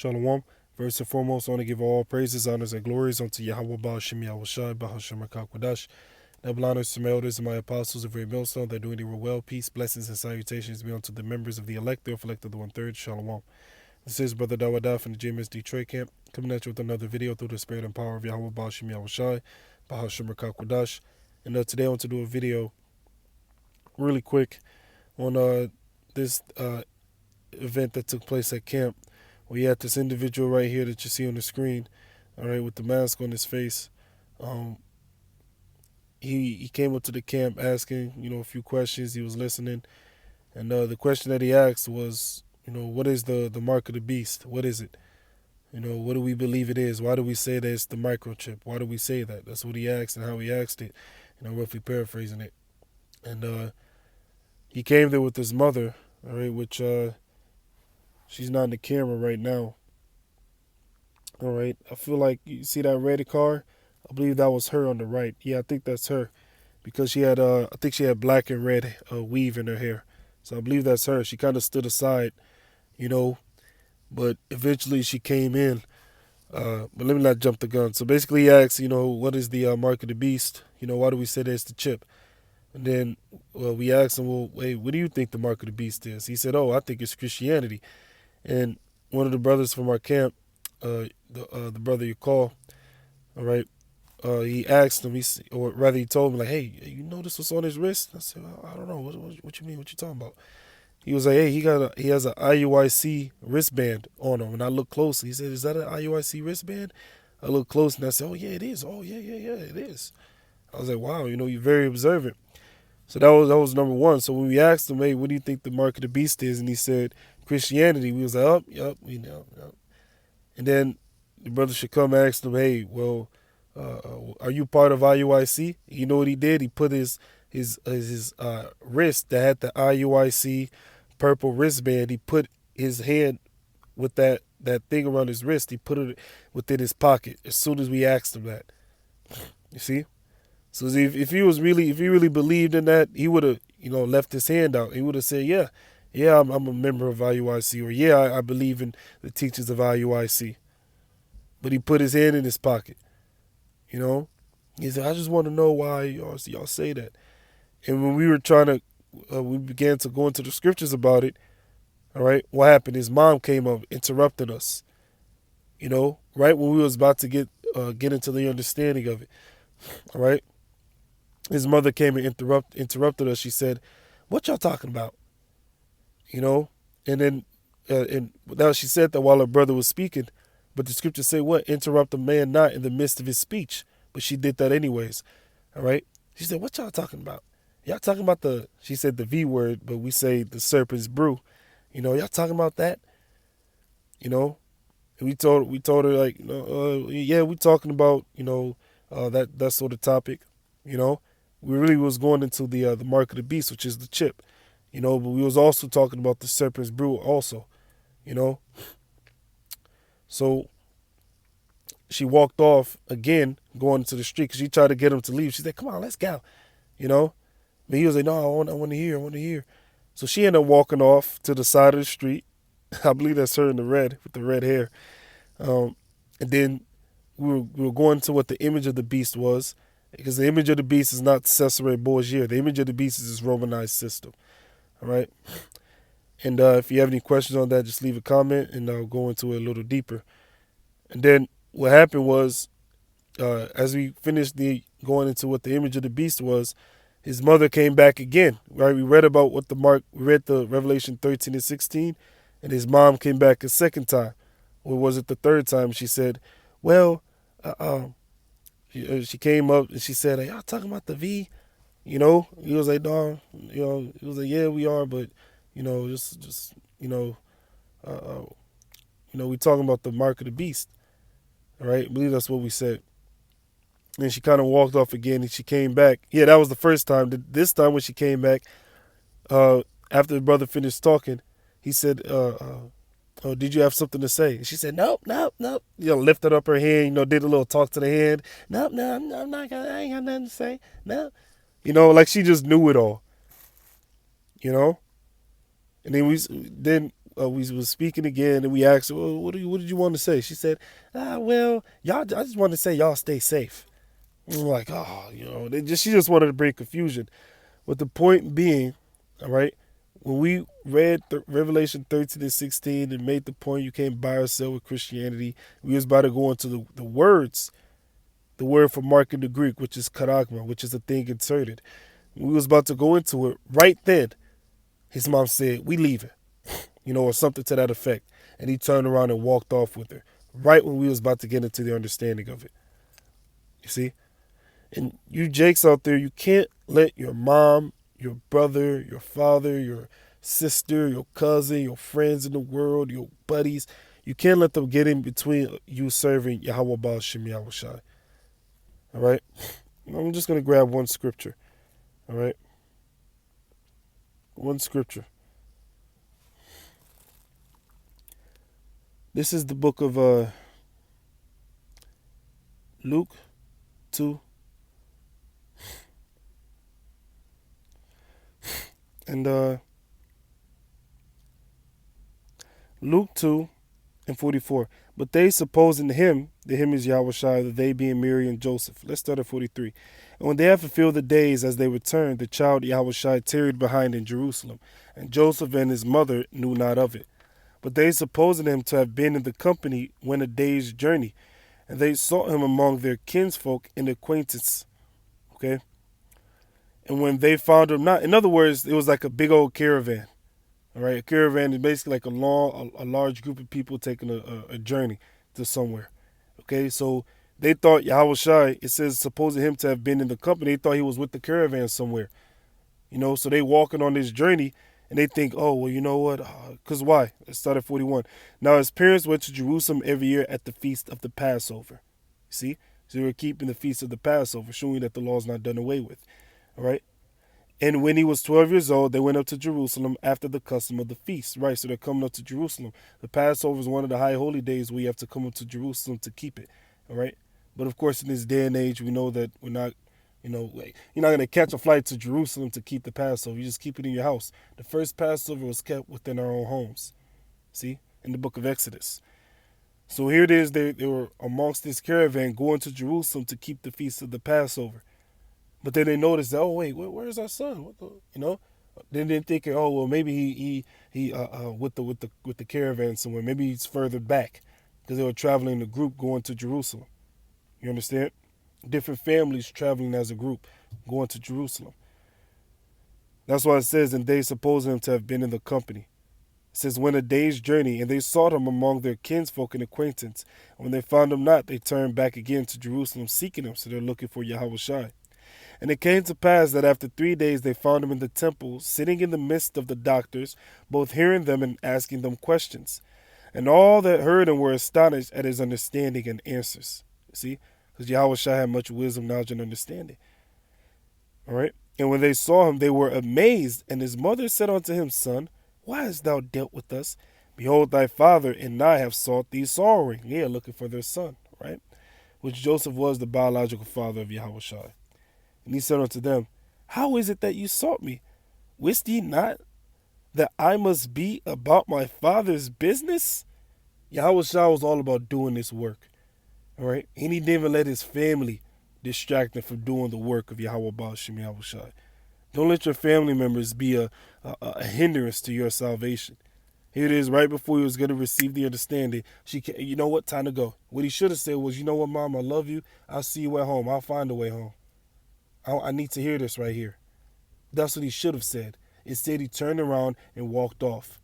Shalom. First and foremost, I want to give all praises, honors, and glories unto YAHAWAH, SHAM, YAHAWASHI, Bahasham, QADASAH. Double honors to my elders and my apostles of Great Milestone. They're doing it well. Peace, blessings, and salutations be unto the members of the elect, the elect of the 1/3. Shalom. This is Brother Dawadah from the JMS Detroit camp, coming at you with another video through the spirit and power of YAHAWAH, SHAM, YAHAWASHI, Bahasham, QADASAH. And today I want to do a video really quick on this event that took place at camp. We had this individual right here that you see on the screen, all right, with the mask on his face. He came up to the camp asking, a few questions. He was listening, and the question that he asked was, what is the mark of the beast? What is it? What do we believe it is? Why do we say that it's the microchip? Why do we say that? That's what he asked and how he asked it, roughly paraphrasing it. And he came there with his mother, all right, which she's not in the camera right now. All right. I feel like you see that red car? I believe that was her on the right. Yeah, I think that's her. Because she had I think she had black and red weave in her hair. So I believe that's her. She kind of stood aside, but eventually she came in. But let me not jump the gun. So basically he asked, what is the mark of the beast? Why do we say that it's the chip? And then we asked him, well, wait, what do you think the mark of the beast is? He said, I think it's Christianity. And one of the brothers from our camp, the brother you call, all right, he asked him, or rather he told me, like, hey, you notice what's on his wrist? I said, I don't know. What you mean? What you talking about? He was like, hey, he has an IUIC wristband on him. And I looked closely. He said, is that an IUIC wristband? I looked close and I said, oh, yeah, it is. Oh, yeah, it is. I was like, wow, you're very observant. So that was number one. So when we asked him, hey, what do you think the mark of the beast is? And he said, Christianity. We was like, yep, we know. Yep. And then the brother should come and ask him, hey, well, are you part of IUIC? You know what he did? He put his wrist that had the IUIC purple wristband. He put his hand with that thing around his wrist. He put it within his pocket as soon as we asked him that. You see? So if he really believed in that, he would have left his hand out. He would have said, yeah, I'm a member of IUIC, or yeah, I believe in the teachings of IUIC. But he put his hand in his pocket. He said, I just want to know why y'all say that. And when we were we began to go into the scriptures about it, all right, what happened? His mom came up, interrupted us, right when we was about to get into the understanding of it, all right. His mother came and interrupted us. She said, what y'all talking about? And then, and now she said that while her brother was speaking, but the scriptures say what? Interrupt a man not in the midst of his speech. But she did that anyways. All right. She said, what y'all talking about? Y'all talking about she said the V word, but we say the serpent's brew. Y'all talking about that? And we told her like, yeah, we talking about, that sort of topic. We really was going into the mark of the beast, which is the chip. But we was also talking about the serpent's brew also. So she walked off again, going into the street, because she tried to get him to leave. She said, come on, let's go. But he was like, no, I want to hear. So she ended up walking off to the side of the street. I believe that's her in the red, with the red hair. And then we were going to what the image of the beast was, because the image of the beast is not Cesare Borgia. The image of the beast is this Romanized system. All right? And if you have any questions on that, just leave a comment, and I'll go into it a little deeper. And then what happened was, as we finished going into what the image of the beast was, his mother came back again. Right? We read about we read the Revelation 13 and 16, and his mom came back a second time. Or was it the third time? She said, well, she came up and she said, are y'all talking about the V? He was like, no, he was like, yeah, we are, but, just we talking about the mark of the beast. All right, I believe that's what we said. And she kind of walked off again, and she came back. Yeah, that was the first time. This time when she came back, after the brother finished talking, he said, oh, did you have something to say? And she said, nope. Lifted up her hand, did a little talk to the hand. Nope, I'm not gonna, I ain't got nothing to say. No. Like she just knew it all. And then we was speaking again, and we asked her, well, what did you want to say? She said, well, y'all, I just wanted to say y'all stay safe. And I'm like, oh, she just wanted to bring confusion. But the point being, all right, when we read Revelation 13 and 16 and made the point you can't buy or sell with Christianity, we was about to go into the words, the word for mark in the Greek, which is karagma, which is a thing inserted. We was about to go into it. Right then, his mom said, we leave it, or something to that effect. And he turned around and walked off with her, right when we was about to get into the understanding of it. You see? And you Jakes out there, you can't let your mom, your brother, your father, your sister, your cousin, your friends in the world, your buddies, you can't let them get in between you serving Yahawah Shem Yahushai. All right? I'm just going to grab one scripture. All right? One scripture. This is the book of Luke 2. And Luke 2 and 44. But they supposing him, the him is Yahushua, the they being Mary and Joseph. Let's start at 43. And when they had fulfilled the days as they returned, the child Yahushua tarried behind in Jerusalem, and Joseph and his mother knew not of it. But they supposing him to have been in the company when a day's journey, and they sought him among their kinsfolk and acquaintance. Okay? And when they found him not, in other words, it was like a big old caravan. All right, a caravan is basically like a large group of people taking a journey to somewhere. Okay, so they thought Yahawashi, it says supposing him to have been in the company, they thought he was with the caravan somewhere. So they walking on this journey and they think, oh, well, you know what? Because why? Let's start at 41. Now his parents went to Jerusalem every year at the feast of the Passover. See? So they were keeping the feast of the Passover, showing that the law is not done away with. All right? And when he was 12 years old, they went up to Jerusalem after the custom of the feast. Right, so they're coming up to Jerusalem. The Passover is one of the high holy days where you have to come up to Jerusalem to keep it. All right? But of course, in this day and age, we know that we're not, you're not going to catch a flight to Jerusalem to keep the Passover. You just keep it in your house. The first Passover was kept within our own homes. See? In the book of Exodus. So here it is, they were amongst this caravan going to Jerusalem to keep the feast of the Passover. But then they noticed that, oh wait, where's our son? Then they're thinking, oh well, maybe he with the caravan somewhere. Maybe he's further back because they were traveling in a group going to Jerusalem. You understand? Different families traveling as a group going to Jerusalem. That's why it says, and they suppose him to have been in the company. It says, when a day's journey, and they sought him among their kinsfolk and acquaintance. And when they found him not, they turned back again to Jerusalem seeking him. So they're looking for Yahawashi. And it came to pass that after 3 days they found him in the temple, sitting in the midst of the doctors, both hearing them and asking them questions. And all that heard him were astonished at his understanding and answers. See? Because Yahushua had much wisdom, knowledge, and understanding. All right? And when they saw him, they were amazed. And his mother said unto him, Son, why hast thou dealt with us? Behold, thy father and I have sought thee sorrowing. They are looking for their son, right? Which Joseph was the biological father of Yahushua. And he said unto them, how is it that you sought me? Wist ye not that I must be about my father's business? Yahushua was all about doing this work. All right? And he didn't even let his family distract him from doing the work of Yahawah Shem Yahushua. Don't let your family members be a hindrance to your salvation. Here it is, right before he was going to receive the understanding. You know what? Time to go. What he should have said was, you know what, Mom? I love you. I'll see you at home. I'll find a way home. I need to hear this right here. That's what he should have said. Instead, he turned around and walked off.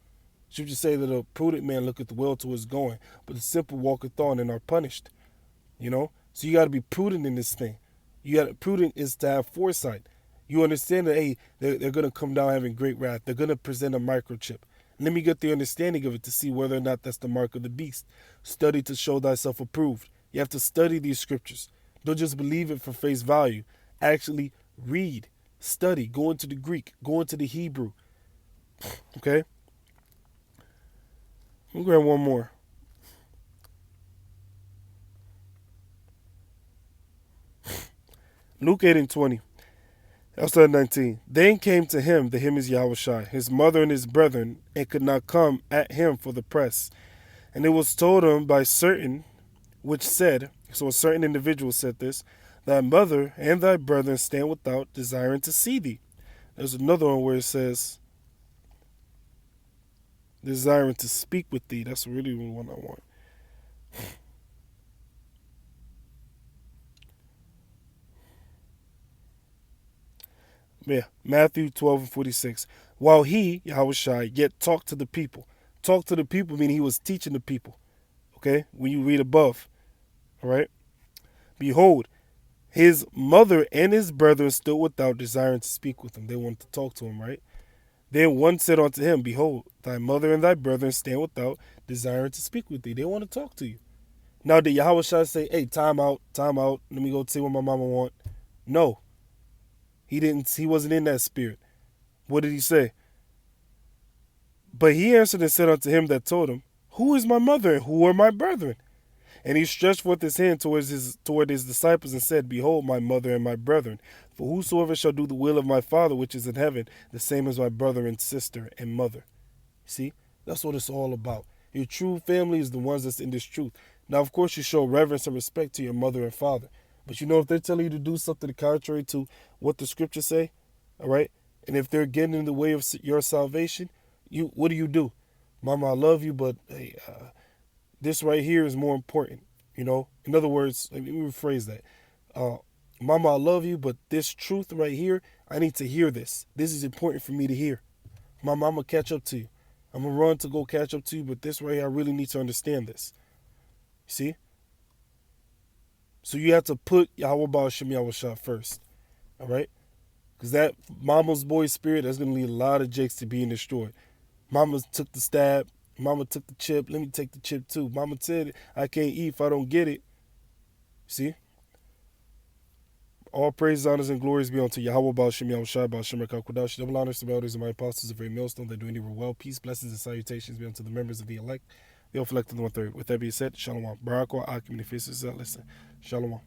Should you say that a prudent man looketh well to his going, but the simple walketh on and are punished. So you got to be prudent in this thing. Prudent is to have foresight. You understand that, hey, they're going to come down having great wrath. They're going to present a microchip. Let me get the understanding of it to see whether or not that's the mark of the beast. Study to show thyself approved. You have to study these scriptures. Don't just believe it for face value. Actually read, study, go into the Greek, go into the Hebrew. Okay? Let me grab one more. Luke 8 and 20. I'll start at 19. Then came to him, the him is Yahawashi, his mother and his brethren, and could not come at him for the press. And it was told him by certain which said, so a certain individual said this, thy mother and thy brethren stand without, desiring to see thee. There's another one where it says, desiring to speak with thee. That's really the one I want. Yeah, Matthew 12 and 46. While he, Yahawashi, yet talked to the people. Talk to the people meaning he was teaching the people. Okay? When you read above. All right? Behold, his mother and his brethren stood without, desiring to speak with him. They wanted to talk to him, right? Then one said unto him, behold, thy mother and thy brethren stand without, desiring to speak with thee. They want to talk to you. Now, did Yahawashi say, hey, time out, let me go see what my mama want? No. He didn't. He wasn't in that spirit. What did he say? But he answered and said unto him that told him, who is my mother and who are my brethren? And he stretched forth his hand toward his disciples and said, behold, my mother and my brethren. For whosoever shall do the will of my Father which is in heaven, the same as my brother and sister and mother. See, that's what it's all about. Your true family is the ones that's in this truth. Now, of course, you show reverence and respect to your mother and father. But you know, if they're telling you to do something contrary to what the scriptures say, all right, and if they're getting in the way of your salvation, what do? Mama, I love you, but hey, this right here is more important. You know, in other words, let me rephrase that. Mama, I love you, but this truth right here, I need to hear this. This is important for me to hear. Mama, I'm going to catch up to you. I'm going to run to go catch up to you, but this right here, I really need to understand this. You see? So you have to put YAHAWASHI first. All right? Because that mama's boy spirit, that's going to lead a lot of jakes to being destroyed. Mama took the stab. Mama took the chip. Let me take the chip too. Mama said I can't eat if I don't get it. See? All praise, honors, and glories be unto Yahawah, Ba'ashem, Yahushai, Ba'ashem, QADASAH. Double honors to the elders and my apostles of Great Milestone. They do any well. Peace, blessings, and salutations be unto the members of the elect. The elect of the 1/3. With that being said, Shalom. Barak wa Akim, the faces. Listen. Shalom.